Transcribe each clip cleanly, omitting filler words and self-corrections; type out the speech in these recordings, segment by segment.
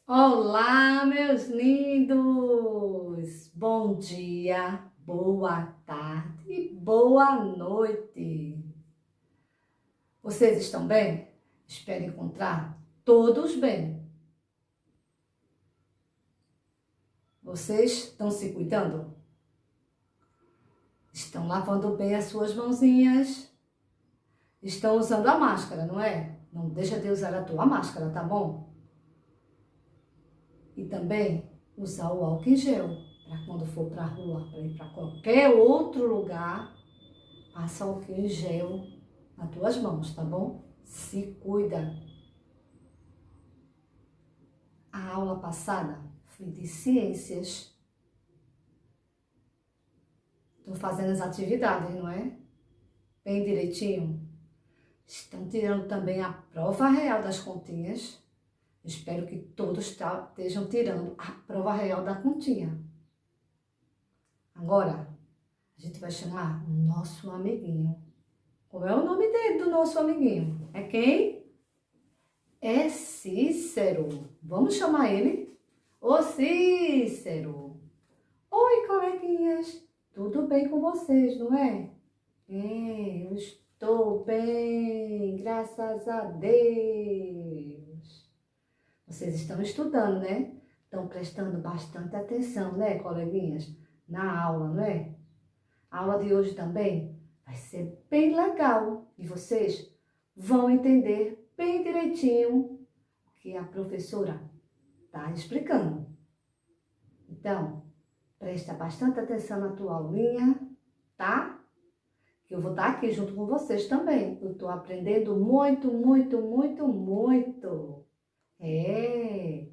Olá, meus lindos! Bom dia, boa tarde e boa noite! Vocês estão bem? Espero encontrar todos bem. Vocês estão se cuidando? Estão lavando bem as suas mãozinhas? Estão usando a máscara, não é? Não deixa de usar a tua máscara, tá bom? E também usar o álcool em gel, para quando for para a rua, para ir para qualquer outro lugar, passa álcool em gel nas tuas mãos, tá bom? Se cuida. A aula passada foi de ciências. Estão fazendo as atividades, não é? Bem direitinho. Estão tirando também a prova real das continhas. Espero que todos estejam tirando a prova real da continha. Agora, a gente vai chamar o nosso amiguinho. Qual é o nome dele, do nosso amiguinho? É quem? É Cícero. Vamos chamar ele? Ô Cícero! Oi, coleguinhas! Tudo bem com vocês, não é? Eu estou bem, graças a Deus! Vocês estão estudando, né? Estão prestando bastante atenção, né, coleguinhas? Na aula, não é? A aula de hoje também vai ser bem legal e vocês vão entender bem direitinho o que a professora está explicando. Então, presta bastante atenção na tua aulinha, tá? Que eu vou estar aqui junto com vocês também. Eu estou aprendendo muito, muito, muito, muito. E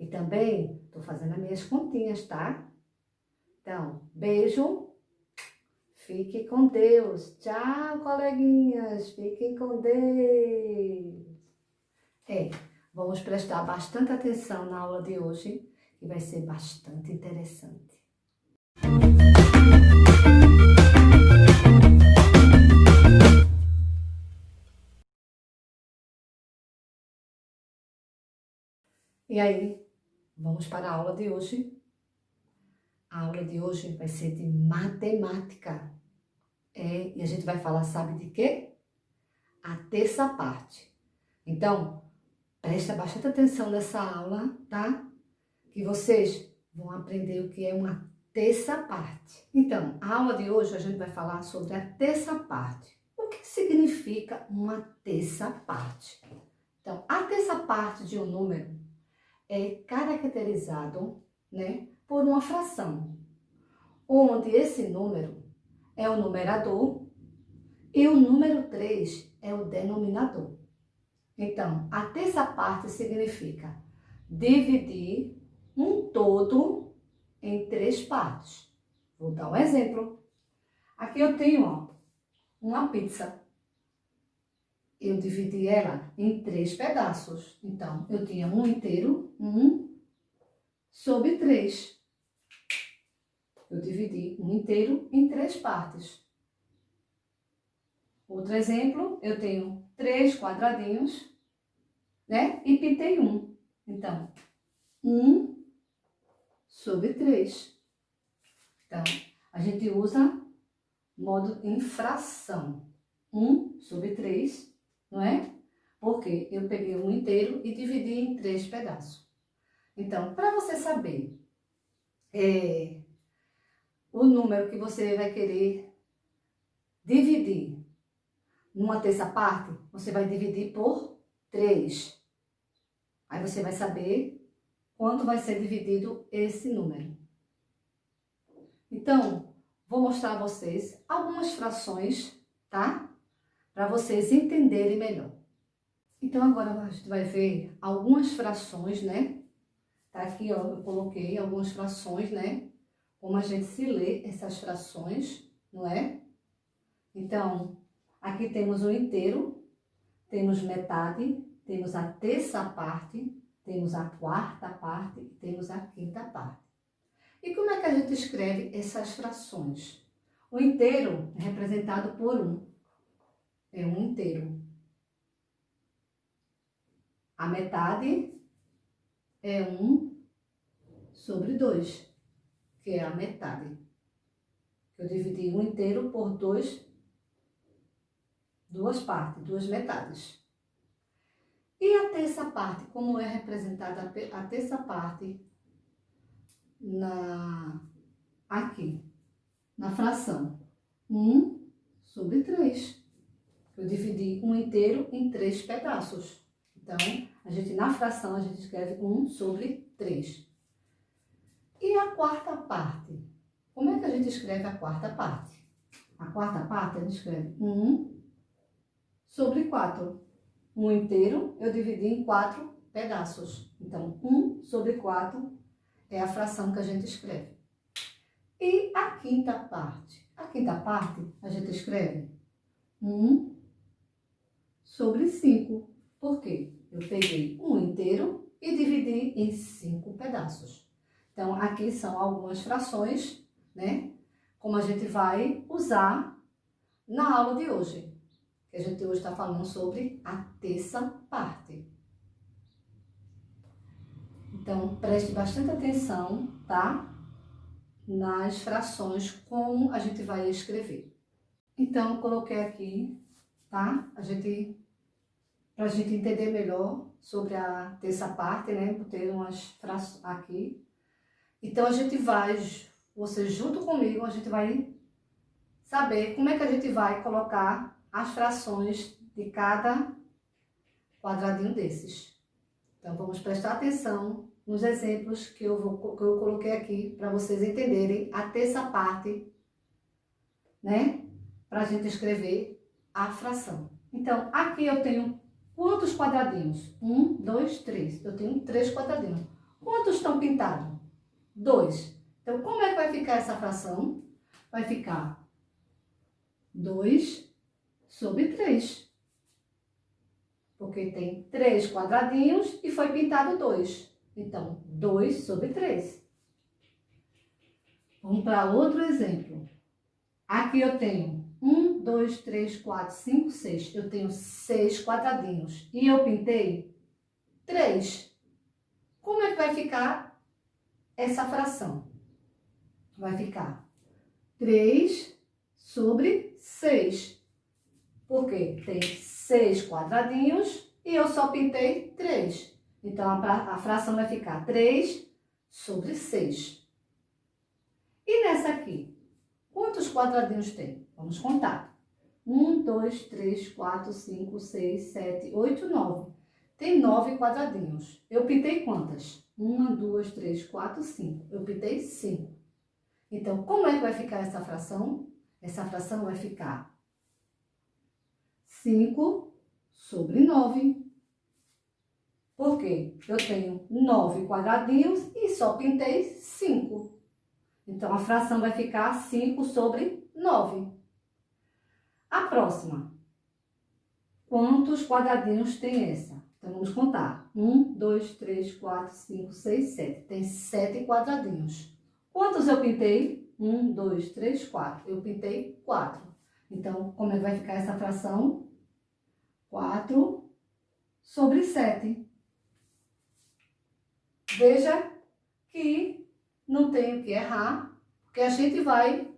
também estou fazendo as minhas continhas, tá? Então, beijo. Fique com Deus. Tchau, coleguinhas. Fiquem com Deus. Vamos prestar bastante atenção na aula de hoje, que vai ser bastante interessante. E aí, vamos para a aula de hoje. A aula de hoje vai ser de matemática. E a gente vai falar, sabe de quê? A terça parte. Então, presta bastante atenção nessa aula, tá? Que vocês vão aprender o que é uma terça parte. Então, a aula de hoje a gente vai falar sobre a terça parte. O que significa uma terça parte? Então, a terça parte de um número é caracterizado, né, por uma fração, onde esse número é o numerador e o número 3 é o denominador. Então, a terça parte significa dividir um todo em 3 partes. Vou dar um exemplo. Aqui eu tenho, uma pizza. Eu dividi ela em 3 pedaços. Então, eu tinha um inteiro, 1 sobre 3. Eu dividi um inteiro em 3 partes. Outro exemplo, eu tenho 3 quadradinhos, né? E pintei um. Então, 1 sobre 3. Então, a gente usa modo em fração. 1 sobre 3, não é? Porque eu peguei um inteiro e dividi em 3 pedaços. Então, para você saber o número que você vai querer dividir numa terça parte, você vai dividir por 3. Aí você vai saber quanto vai ser dividido esse número. Então, vou mostrar a vocês algumas frações, tá? Para vocês entenderem melhor. Então, agora a gente vai ver algumas frações, né? Tá aqui, eu coloquei algumas frações, né? Como a gente se lê essas frações, não é? Então, aqui temos o inteiro, temos metade, temos a terça parte, temos a quarta parte e temos a quinta parte. E como é que a gente escreve essas frações? O inteiro é representado por 1. É um inteiro. A metade é 1/2, que é a metade. Eu dividi 1 inteiro por duas partes, 2 metades. E a terça parte, como é representada a terça parte aqui, na fração? 1/3. Eu dividi 1 inteiro em 3 pedaços. Então, na fração, a gente escreve 1/3. E a quarta parte? Como é que a gente escreve a quarta parte? A quarta parte, a gente escreve 1/4. 1 inteiro, eu dividi em 4 pedaços. Então, 1/4 é a fração que a gente escreve. E a quinta parte? A quinta parte, a gente escreve 1/5. Por quê? Eu peguei 1 inteiro e dividi em 5 pedaços. Então, aqui são algumas frações, né? Como a gente vai usar na aula de hoje. Que a gente hoje está falando sobre a terça parte. Então, preste bastante atenção, tá? Nas frações, como a gente vai escrever. Então, eu coloquei aqui, tá? Pra gente entender melhor sobre a terça parte, né? Botei umas frações aqui. Então, você junto comigo, a gente vai saber como é que a gente vai colocar as frações de cada quadradinho desses. Então, vamos prestar atenção nos exemplos que eu coloquei aqui para vocês entenderem a terça parte, né? Para a gente escrever a fração. Então, aqui eu tenho quantos quadradinhos? 1, 2, 3. Eu tenho 3 quadradinhos. Quantos estão pintados? 2. Então, como é que vai ficar essa fração? Vai ficar 2/3. Porque tem 3 quadradinhos e foi pintado 2. Então, 2/3. Vamos para outro exemplo. Aqui eu tenho 1, 2, 3, 4, 5, 6. Eu tenho 6 quadradinhos. E eu pintei 3. Como é que vai ficar essa fração? Vai ficar 3/6. Porque tem 6 quadradinhos e eu só pintei 3. Então, a fração vai ficar 3/6. E nessa aqui, quantos quadradinhos tem? Vamos contar. 1, 2, 3, 4, 5, 6, 7, 8, 9. Tem 9 quadradinhos. Eu pintei quantas? 1, 2, 3, 4, 5. Eu pintei 5. Então, como é que vai ficar essa fração? Essa fração vai ficar 5/9. Por quê? Eu tenho 9 quadradinhos e só pintei 5. Então, a fração vai ficar 5/9. A próxima. Quantos quadradinhos tem essa? Então, vamos contar. 1, 2, 3, 4, 5, 6, 7. Tem 7 quadradinhos. Quantos eu pintei? 1, 2, 3, 4. Eu pintei 4. Então, como é que vai ficar essa fração? 4/7. Veja que não tem o que errar, porque a gente vai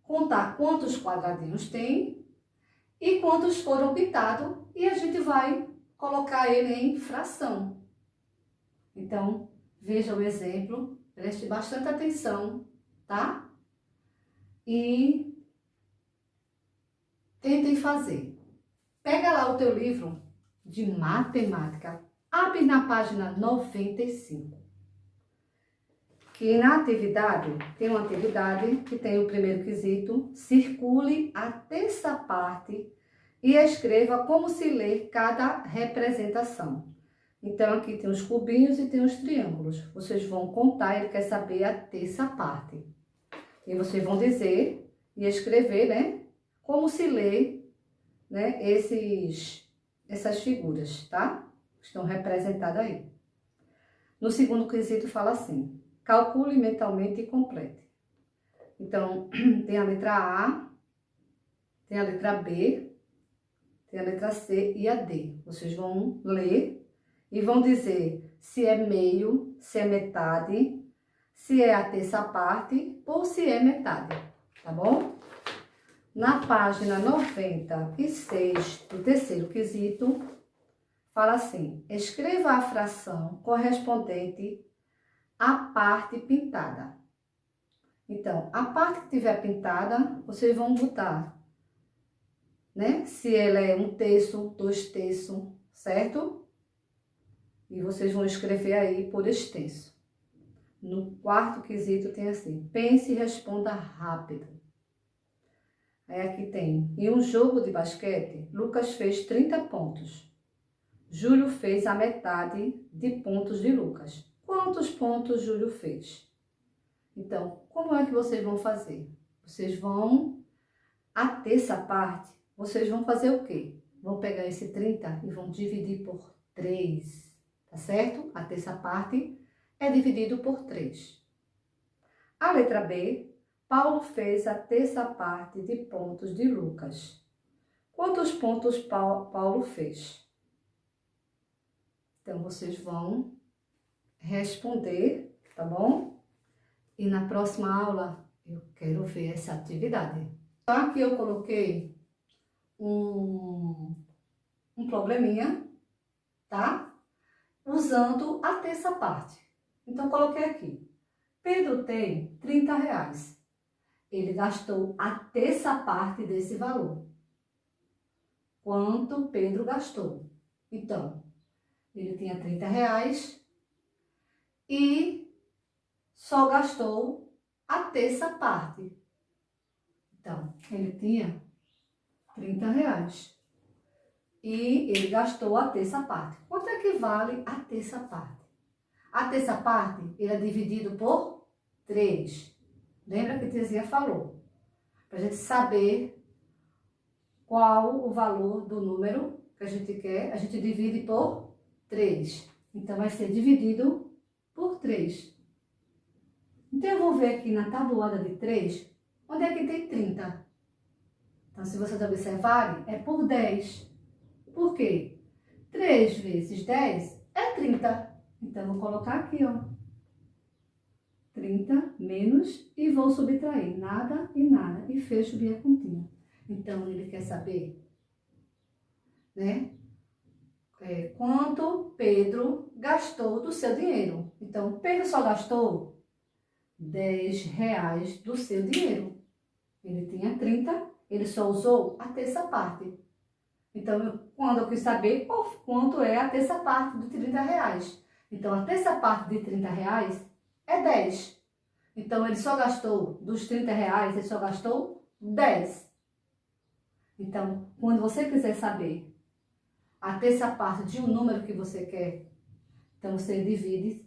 contar quantos quadradinhos tem e quantos foram pintados e a gente vai colocar ele em fração. Então, veja o exemplo, preste bastante atenção, tá? E tentem fazer. Pega lá o teu livro de matemática, abre na página 95. Que na atividade, tem uma atividade que tem o primeiro quesito, circule a terça parte e escreva como se lê cada representação. Então, aqui tem os cubinhos e tem os triângulos. Vocês vão contar, ele quer saber a terça parte. E vocês vão dizer e escrever, né, como se lê, né, essas figuras, tá? Estão representadas aí. No segundo quesito fala assim: calcule mentalmente e complete. Então, tem a letra A, tem a letra B, tem a letra C e a D. Vocês vão ler e vão dizer se é meio, se é metade, se é a terça parte ou se é metade, tá bom? Na página 96 do terceiro quesito, fala assim: escreva a fração correspondente à parte pintada. Então, a parte que tiver pintada, vocês vão botar, né? Se ela é 1/3, 2/3, certo? E vocês vão escrever aí por extenso. No quarto quesito tem assim: pense e responda rápido. Aí aqui tem: em um jogo de basquete, Lucas fez 30 pontos. Júlio fez a metade de pontos de Lucas. Quantos pontos Júlio fez? Então, como é que vocês vão fazer? Vocês vão, a terça parte, vocês vão fazer o quê? Vão pegar esse 30 e vão dividir por 3, tá certo? A terça parte é dividido por 3. A letra B, Paulo fez a terça parte de pontos de Lucas. Quantos pontos Paulo fez? Então, vocês vão responder, tá bom? E na próxima aula, eu quero ver essa atividade. Então, aqui eu coloquei um probleminha, tá? Usando a terça parte. Então, coloquei aqui. Pedro tem 30 reais. Ele gastou a terça parte desse valor. Quanto Pedro gastou? Então, ele tinha 30 reais e só gastou a terça parte. Então, ele tinha 30 reais e ele gastou a terça parte. Quanto é que vale a terça parte? A terça parte, ele é dividido por 3. Lembra que a tiazinha falou? Para a gente saber qual o valor do número que a gente quer, a gente divide por 3. Então, vai ser dividido por 3. Então, eu vou ver aqui na tabuada de 3, onde é que tem 30. Então, se vocês observarem, é por 10. Por quê? 3 vezes 10 é 30. Então, vou colocar aqui, ó. 30 menos e vou subtrair nada e nada e fecho minha continha. Então, ele quer saber, né? Quanto Pedro gastou do seu dinheiro. Então, Pedro só gastou 10 reais do seu dinheiro. Ele tinha 30, ele só usou a terça parte. Então, quando eu quis saber quanto é a terça parte de 30 reais. Então, a terça parte de 30 reais é 10. Então, ele só gastou, dos 30 reais, ele só gastou 10. Então, quando você quiser saber a terça parte de um número que você quer, então você divide,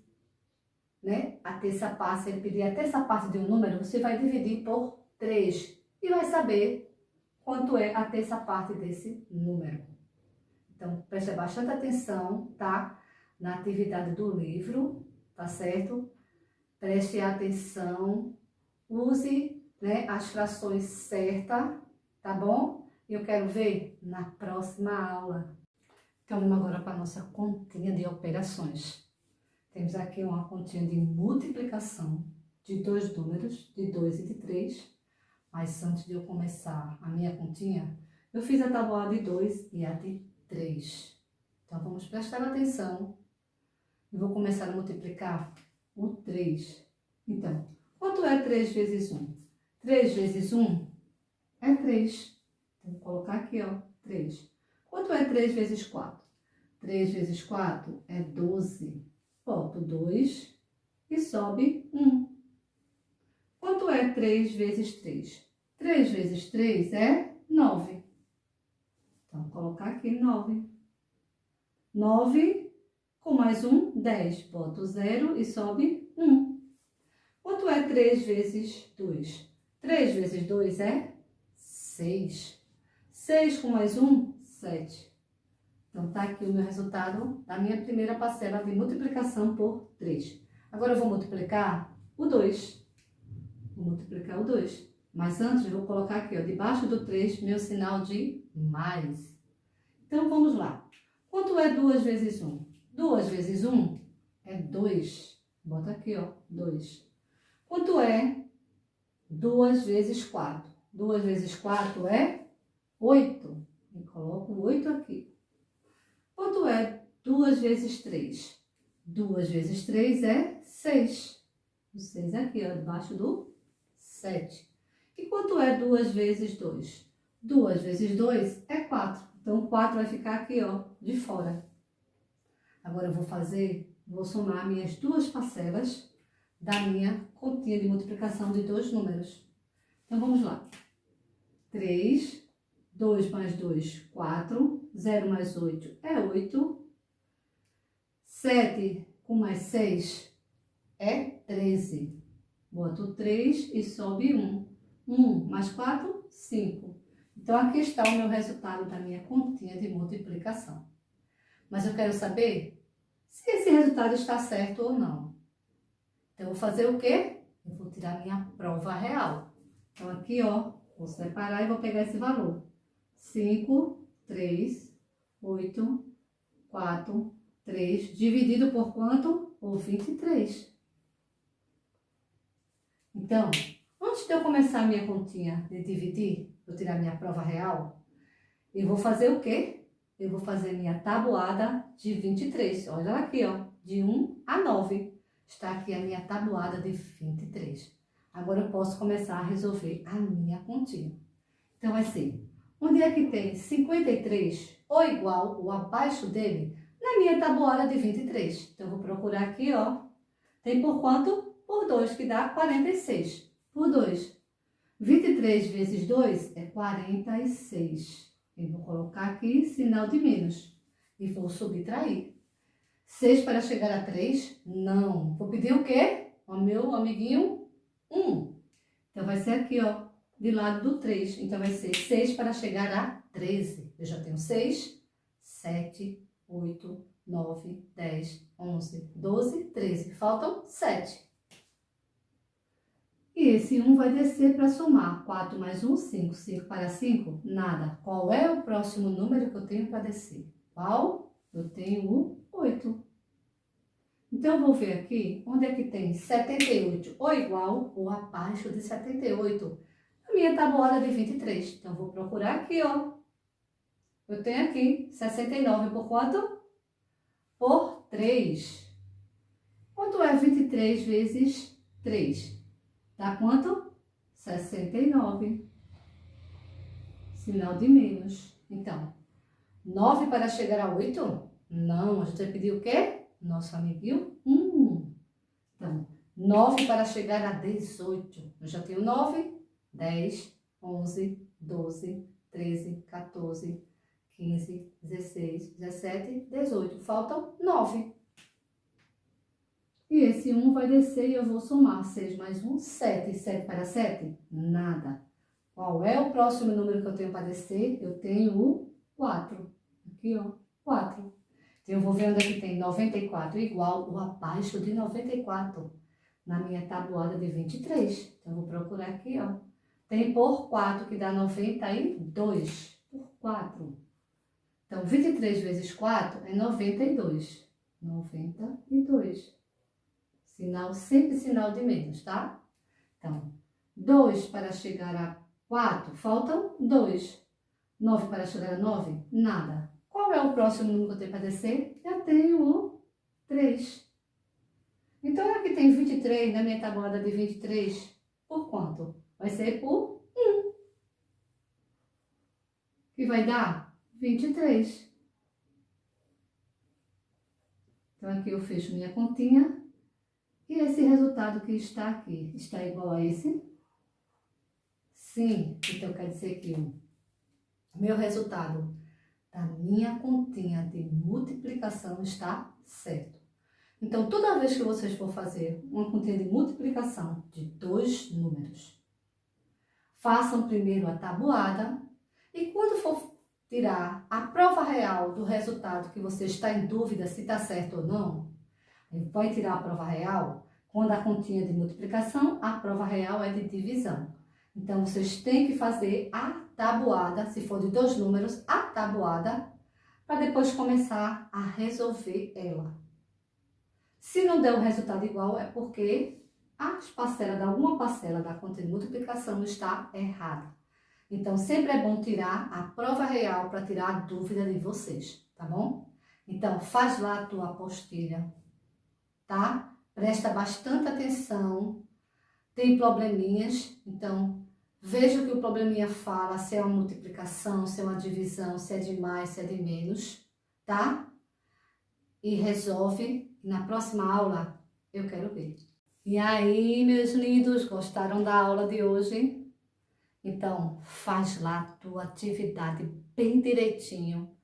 né? A terça parte, se ele pedir a terça parte de um número, você vai dividir por 3 e vai saber quanto é a terça parte desse número. Então, preste bastante atenção, tá? Na atividade do livro, tá certo? Preste atenção, use, né, as frações certas, tá bom? E eu quero ver na próxima aula. Então, vamos agora para a nossa continha de operações. Temos aqui uma continha de multiplicação de dois números, de 2 e de 3. Mas antes de eu começar a minha continha, eu fiz a tabuada de 2 e a de 3. Então, vamos prestar atenção. Eu vou começar a multiplicar o 3. Então, quanto é 3 vezes 1? 3 vezes 1 é 3. Então, vou colocar aqui, ó, 3. Quanto é 3 vezes 4? 3 vezes 4 é 12. Boto 2 e sobe 1. Quanto é 3 vezes 3? 3 vezes 3 é 9. Então, vou colocar aqui 9. 9 com mais 1, 10. Boto 0 e sobe 1. Quanto é 3 vezes 2? 3 vezes 2 é 6. 6 com mais 1, 7. Então, tá aqui o meu resultado da minha primeira parcela de multiplicação por 3. Agora, eu vou multiplicar o 2. Vou multiplicar o 2. Mas antes, eu vou colocar aqui, ó, debaixo do 3, meu sinal de mais. Então, vamos lá. Quanto é 2 vezes 1? 2 vezes 1 É 2. Bota aqui, ó, 2. Quanto é 2 vezes 4? 2 vezes 4 é 8. E coloco o 8 aqui. Quanto é 2 vezes 3? 2 vezes 3 é 6. O 6 é aqui, ó, debaixo do 7. E quanto é 2 vezes 2? 2 vezes 2 é 4. Então, 4 vai ficar aqui, ó, de fora. Agora, eu vou somar minhas duas parcelas da minha continha de multiplicação de dois números. Então, vamos lá. 3, 2 mais 2, 4, 0 mais 8 é 8. 7 com mais 6 é 13. Boto 3 e sobe 1. 1 mais 4, 5. Então, aqui está o meu resultado da minha continha de multiplicação. Mas eu quero saber se esse resultado está certo ou não. Então, eu vou fazer o quê? Eu vou tirar minha prova real. Então, aqui, ó, vou separar e vou pegar esse valor. 5, 3, 8, 4, 3, dividido por quanto? Por 23. Então, antes de eu começar a minha continha de dividir, vou tirar minha prova real, eu vou fazer o quê? Eu vou fazer minha tabuada de 23. Olha aqui, ó, de 1 a 9. Está aqui a minha tabuada de 23. Agora eu posso começar a resolver a minha continha. Então, vai ser, onde é que tem 53 ou igual ou abaixo dele? Na minha tabuada de 23. Então, eu vou procurar aqui, ó. Tem por quanto? Por 2, que dá 46. Por 2. 23 vezes 2 é 46. Eu vou colocar aqui sinal de menos. E vou subtrair. 6 para chegar a 3? Não. Vou pedir o quê? O meu amiguinho 1. Então, vai ser aqui, ó, de lado do 3. Então, vai ser 6 para chegar a 13. Eu já tenho 6, 7, 8, 9, 10, 11, 12, 13. Faltam 7. E esse 1 vai descer para somar. 4 mais 1, 5. 5 para 5, nada. Qual é o próximo número que eu tenho para descer? Qual? Eu tenho o 8. Então, eu vou ver aqui, onde é que tem 78 ou igual ou abaixo de 78. A minha tabuada de 23. Então, eu vou procurar aqui, ó. Eu tenho aqui 69 por quanto? Por 3. Quanto é 23 vezes 3? Dá quanto? 69. Sinal de menos. Então, 9 para chegar a 8? Não, a gente vai pedir o quê? Nosso amiguinho 1. Então, 9 para chegar a 18. Eu já tenho 9, 10, 11, 12, 13, 14, 15, 16, 17, 18. Faltam 9. E esse 1 vai descer e eu vou somar. 6 mais 1, 7. 7 para 7? Nada. Qual é o próximo número que eu tenho para descer? Eu tenho o 4. Aqui, ó, 4. Então, eu vou ver onde é que tem 94 igual ou abaixo de 94. Na minha tabuada de 23. Então, eu vou procurar aqui, ó. Tem por 4, que dá 92. Por 4. Então, 23 vezes 4 é 92. 92. Sinal, sempre sinal de menos, tá? Então, 2 para chegar a 4, faltam 2. 9 para chegar a 9, nada. Qual é o próximo número que eu tenho para descer? Eu tenho o 3. Então, aqui tem 23, na minha tabuada de 23, por quanto? Vai ser por 1. Que vai dar 23. Então, aqui eu fecho minha continha. E esse resultado que está aqui, está igual a esse? Sim, então quer dizer que o meu resultado da minha continha de multiplicação está certo. Então, toda vez que vocês for fazer uma continha de multiplicação de dois números, façam primeiro a tabuada e quando for tirar a prova real do resultado que você está em dúvida se está certo ou não, vai tirar a prova real. Quando a continha de multiplicação, a prova real é de divisão. Então, vocês têm que fazer a tabuada, se for de dois números, a tabuada, para depois começar a resolver ela. Se não der o resultado igual, é porque alguma parcela da conta de multiplicação está errada. Então, sempre é bom tirar a prova real para tirar a dúvida de vocês, tá bom? Então, faz lá a tua apostila, tá? Presta bastante atenção. Tem probleminhas, então veja o que o probleminha fala, se é uma multiplicação, se é uma divisão, se é de mais, se é de menos, tá? E resolve. Na próxima aula eu quero ver. E aí, meus lindos, gostaram da aula de hoje? Então, faz lá a tua atividade bem direitinho.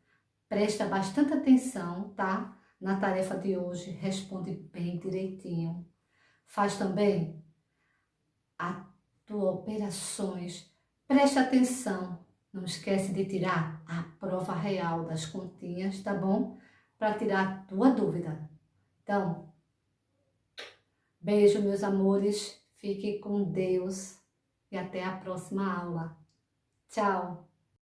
Presta bastante atenção, tá? Na tarefa de hoje, responde bem direitinho. Faz também as tuas operações. Presta atenção. Não esquece de tirar a prova real das continhas, tá bom? Para tirar a tua dúvida. Então, beijo, meus amores. Fiquem com Deus e até a próxima aula. Tchau!